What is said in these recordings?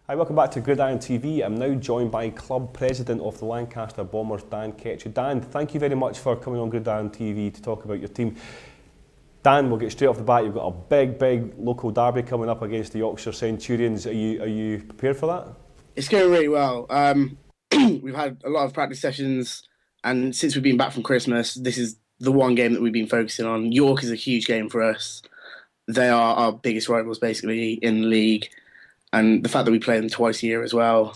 Hi, welcome back to Gridiron TV. I'm now joined by Club President of the Lancaster Bombers, Dan Ketchum. Dan, thank you very much for coming on Gridiron TV to talk about your team. Dan, we'll get straight off the bat. You've got a big local derby coming up against the Yorkshire Centurions. Are you prepared for that? It's going really well. We've had a lot of practice sessions, and since we've been back from Christmas, this is the one game that we've been focusing on. York is a huge game for us. They are our biggest rivals, basically, in the league. And the fact that we play them twice a year as well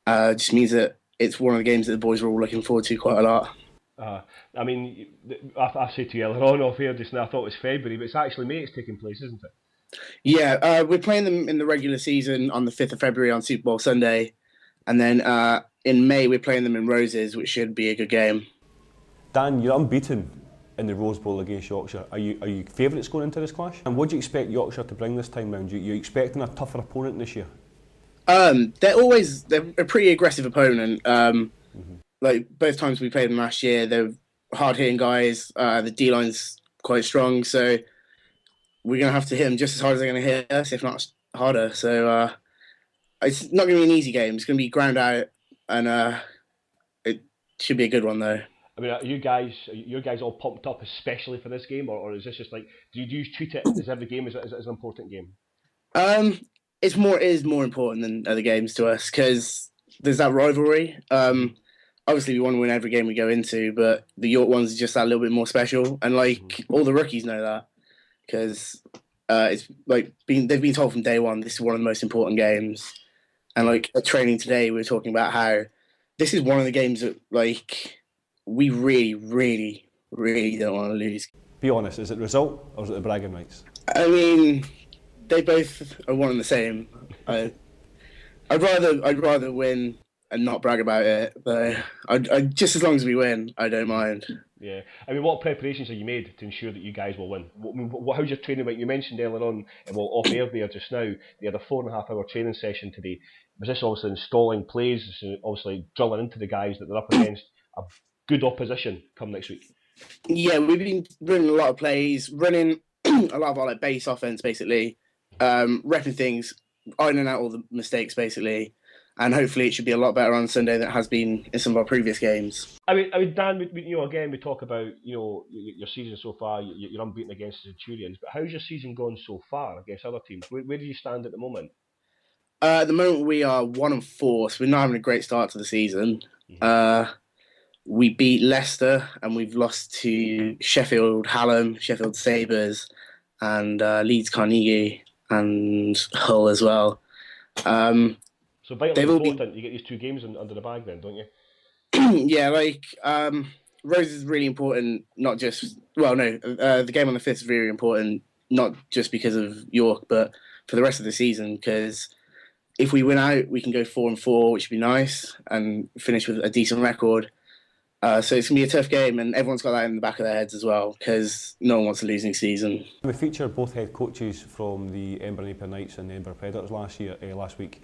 just means that it's one of the games that the boys are all looking forward to quite a lot. I mean, I said to you earlier on off air just now, I thought it was February, but it's actually May it's taking place, isn't it? Yeah, we're playing them in the regular season on the 5th of February on Super Bowl Sunday. And then in May, we're playing them in Roses, which should be a good game. Dan, you're unbeaten in the Rose Bowl against Yorkshire. Are you favourites going into this clash? And what do you expect Yorkshire to bring this time round? You expecting a tougher opponent this year? They're a pretty aggressive opponent. Like both times we played them last year, they're hard hitting guys. The D line's quite strong, so we're gonna have to hit them just as hard as they're gonna hit us, if not harder. So it's not gonna be an easy game. It's gonna be ground out, and it should be a good one though. I mean, are you guys all pumped up, especially for this game, or is this just like, do you treat it as every game as an important game? It is more important than other games to us because there's that rivalry. Obviously, we want to win every game we go into, but the York ones are just that little bit more special, and all the rookies know that because it's like they've been told from day one this is one of the most important games, and like at training today we were talking about how this is one of the games that we really don't want to lose. Be honest, is it the result or is it the bragging rights? I mean, they both are one and the same. I'd rather win and not brag about it, but I just as long as we win, I don't mind. Yeah, I mean, what preparations have you made to ensure that you guys will win? How's your training like? You mentioned earlier on, well, off air there just now, they had a 4.5 hour training session today. Was this obviously installing plays, obviously drilling into the guys that they're up against a good opposition come next week? Yeah, we've been running a lot of plays, running a lot of our base offense, basically, repping things, ironing out all the mistakes, basically, and hopefully it should be a lot better on Sunday than it has been in some of our previous games. I mean, Dan, again, we talk about your season so far. You're unbeaten against the Centurions, but how's your season gone so far against other teams? Where do you stand at the moment? At the moment, we are 1-4, so we're not having a great start to the season. We beat Leicester and we've lost to Sheffield Hallam, Sheffield Sabres, and Leeds Carnegie and Hull as well. So vitally important, you get these two games under the bag then, don't you? Yeah, Rose is really important, not just... Well, no, the game on the 5th is very important, not just because of York, but for the rest of the season, because if we win out, we can go 4-4, which would be nice, and finish with a decent record. So it's going to be a tough game, and everyone's got that in the back of their heads as well, because no one wants a losing season. We featured both head coaches from the Ember Knights and the Ember Feathers last week.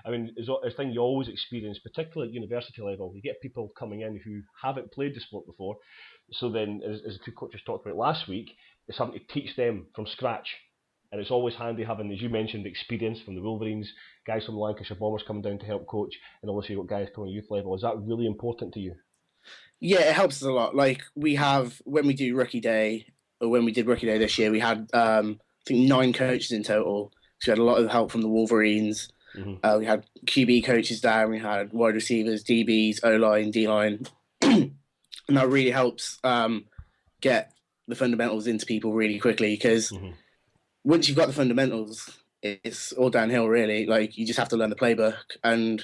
I mean, it's a thing you always experience, particularly at university level. You get people coming in who haven't played the sport before, so then, as the two coaches talked about last week, it's having to teach them from scratch. And it's always handy having, as you mentioned, experience from the Wolverines, guys from the Lancashire Bombers coming down to help coach, and obviously you've got guys coming at youth level. Is that really important to you? Yeah, it helps us a lot. When we do Rookie Day, or when we did Rookie Day this year, we had, I think, 9 coaches in total. So we had a lot of help from the Wolverines. We had QB coaches down, we had wide receivers, DBs, O-line, D-line. And that really helps get the fundamentals into people really quickly, because once you've got the fundamentals, it's all downhill, really. You just have to learn the playbook, and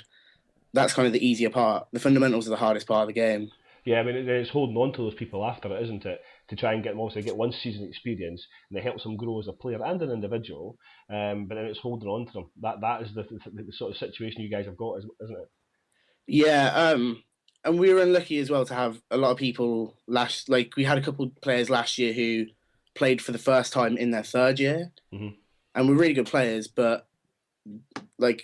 that's kind of the easier part. The fundamentals are the hardest part of the game. Yeah, I mean, it's holding on to those people after it, isn't it? To try and get them also get one season experience, and it helps them grow as a player and an individual. But then it's holding on to them. That is the sort of situation you guys have got, isn't it? Yeah, and we were unlucky as well to have a lot of people we had a couple of players last year who played for the first time in their third year, and were really good players, but there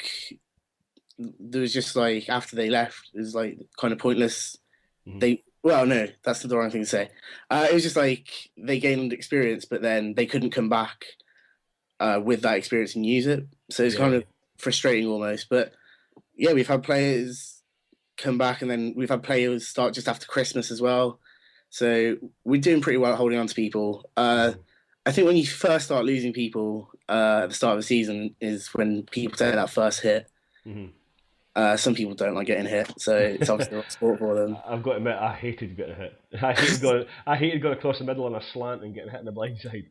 was just after they left, it was kind of pointless. No, that's the wrong thing to say. It was just they gained experience, but then they couldn't come back with that experience and use it. So it's kind of frustrating almost. But yeah, we've had players come back, and then we've had players start just after Christmas as well. So we're doing pretty well at holding on to people. I think when you first start losing people at the start of the season is when people take that first hit. Some people don't like getting hit, so it's obviously not sport for them. I've got to admit, I hated getting hit. I hated going across the middle on a slant and getting hit in the blind side.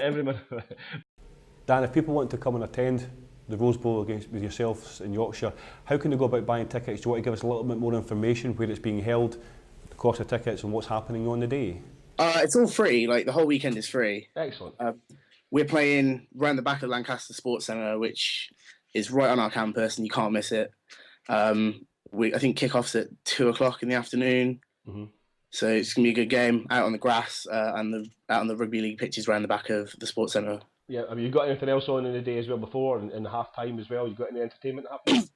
Every minute of it. Dan, if people want to come and attend the Rose Bowl with yourselves in Yorkshire, how can they go about buying tickets? Do you want to give us a little bit more information where it's being held, the cost of tickets, and what's happening on the day? It's all free. Like the whole weekend is free. Excellent. We're playing round the back of Lancaster Sports Centre, which is right on our campus, and you can't miss it. I think kick-off's at 2:00 in the afternoon. So it's gonna be a good game out on the grass and out on the rugby league pitches around the back of the sports centre. Yeah, have you got anything else on in the day as well before, and in the half time as well? You got any entertainment happening?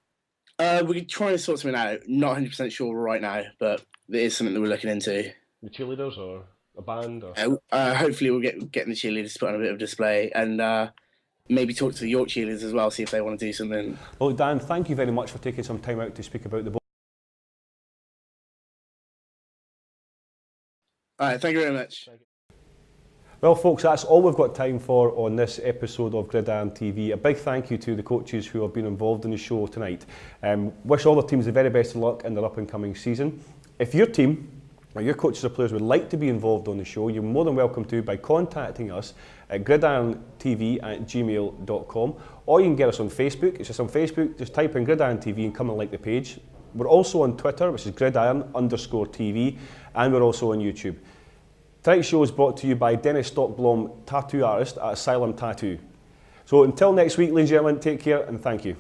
We're trying to sort something out. Not 100% sure right now, but it is something that we're looking into. The cheerleaders or a band? Or? Hopefully we'll get the cheerleaders to put on a bit of display and maybe talk to the York cheerleaders as well, see if they want to do something. Well, Dan, thank you very much for taking some time out to speak about the ball. All right, thank you very much. Well, folks, that's all we've got time for on this episode of Gridiron TV. A big thank you to the coaches who have been involved in the show tonight. Wish all the teams the very best of luck in their up-and-coming season. If your team or your coaches or players would like to be involved on the show, you're more than welcome to by contacting us at gridirontv@gmail.com, or you can get us on Facebook. It's just on Facebook, just type in Gridiron TV and come and like the page. We're also on Twitter, which is gridiron_TV, and we're also on YouTube. Tonight's show is brought to you by Dennis Stockblom, tattoo artist at Asylum Tattoo. So until next week, ladies and gentlemen, take care and thank you.